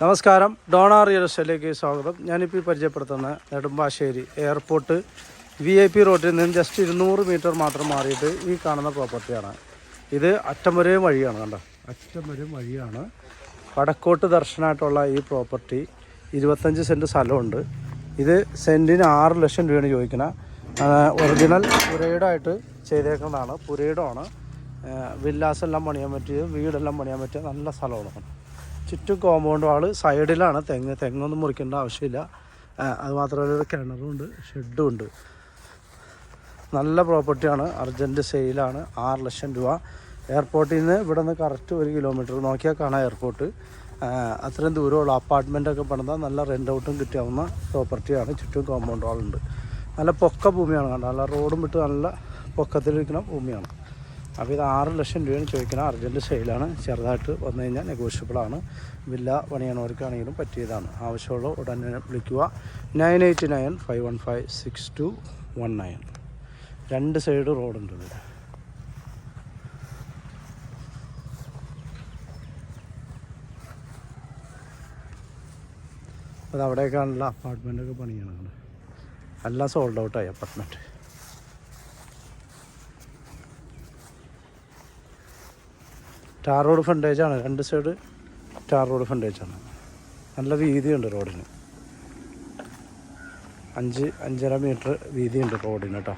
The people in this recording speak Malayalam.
നമസ്കാരം, ഡോണ റിയൽ എസ്റ്റേറ്റിലേക്ക് സ്വാഗതം. ഞാനിപ്പോൾ പരിചയപ്പെടുത്തുന്ന നെടുമ്പാശ്ശേരി എയർപോർട്ട് VIP റോഡിൽ നിന്ന് ജസ്റ്റ് 200 മീറ്റർ മാത്രം മാറിയിട്ട് ഈ കാണുന്ന പ്രോപ്പർട്ടിയാണ്. ഇത് അറ്റം വഴിയാണ്, കണ്ടോ, അറ്റം വഴിയാണ്. വടക്കോട്ട് ദർശനമായിട്ടുള്ള ഈ പ്രോപ്പർട്ടി 25 സെൻറ്റ് സ്ഥലമുണ്ട്. ഇത് സെൻറ്റിന് 6 ലക്ഷം രൂപയാണ് ചോദിക്കുന്നത്. ഒറിജിനൽ പുരയിടമായിട്ട് ചെയ്തേക്കുന്നതാണ്. പുരയിടമാണ്. വില്ലാസ് എല്ലാം പണിയാൻ പറ്റിയ, വീടെല്ലാം പണിയാൻ പറ്റിയ നല്ല സ്ഥലമാണ്. ചുറ്റും കോമ്പൗണ്ട് വാള്, സൈഡിലാണ് തെങ്ങൊന്നും മുറിക്കേണ്ട ആവശ്യമില്ല. അതുമാത്രമല്ല ഒരു കിണറുണ്ട്, ഷെഡും ഉണ്ട്. നല്ല പ്രോപ്പർട്ടിയാണ്. അർജൻറ്റ് സെയിലാണ്. 6 ലക്ഷം രൂപ. എയർപോർട്ടിൽ നിന്ന് ഇവിടെ നിന്ന് കറക്റ്റ് 1 കിലോമീറ്റർ നോക്കിയാൽ കാണാം എയർപോർട്ട്. അത്രയും ദൂരമുള്ള അപ്പാർട്ട്മെൻറ്റൊക്കെ പണിതാൽ നല്ല റെൻ്റ് ഔട്ടും കിട്ടാവുന്ന പ്രോപ്പർട്ടിയാണ്. ചുറ്റും കോമ്പൗണ്ട് വാളുണ്ട്. നല്ല പൊക്ക ഭൂമിയാണ്, കണ്ടോ, നല്ല റോഡും വിട്ട് നല്ല പൊക്കത്തിലിരിക്കുന്ന ഭൂമിയാണ്. അപ്പോൾ ഇത് 6 ലക്ഷം രൂപയാണ് ചോദിക്കുന്നത്. അർജൻറ്റ് സെയിലാണ്. ചെറുതായിട്ട് വന്നു കഴിഞ്ഞാൽ നെഗോഷ്യബിളാണ്. വില്ല പണിയണവർക്കാണെങ്കിലും പറ്റിയതാണ്. ആവശ്യമുള്ള ഉടനെ വിളിക്കുക. 9895156219. 2 സൈഡ് റോഡുണ്ട് ഇതിൽ. അത് അവിടെയൊക്കെയാണല്ലോ അപ്പാർട്ട്മെൻറ്റൊക്കെ പണിയണം. എല്ലാം സോൾഡ് ഔട്ടായി അപ്പാർട്ട്മെൻറ്റ്. ടാർ റോഡ് ഫ്രണ്ടേജാണ്. 2 സൈഡ് ടാർ റോഡ് ഫ്രണ്ടേജാണ്. നല്ല വീതിയുണ്ട് റോഡിന്. 5-5.5 മീറ്റർ വീതിയുണ്ട് റോഡിന് കേട്ടോ.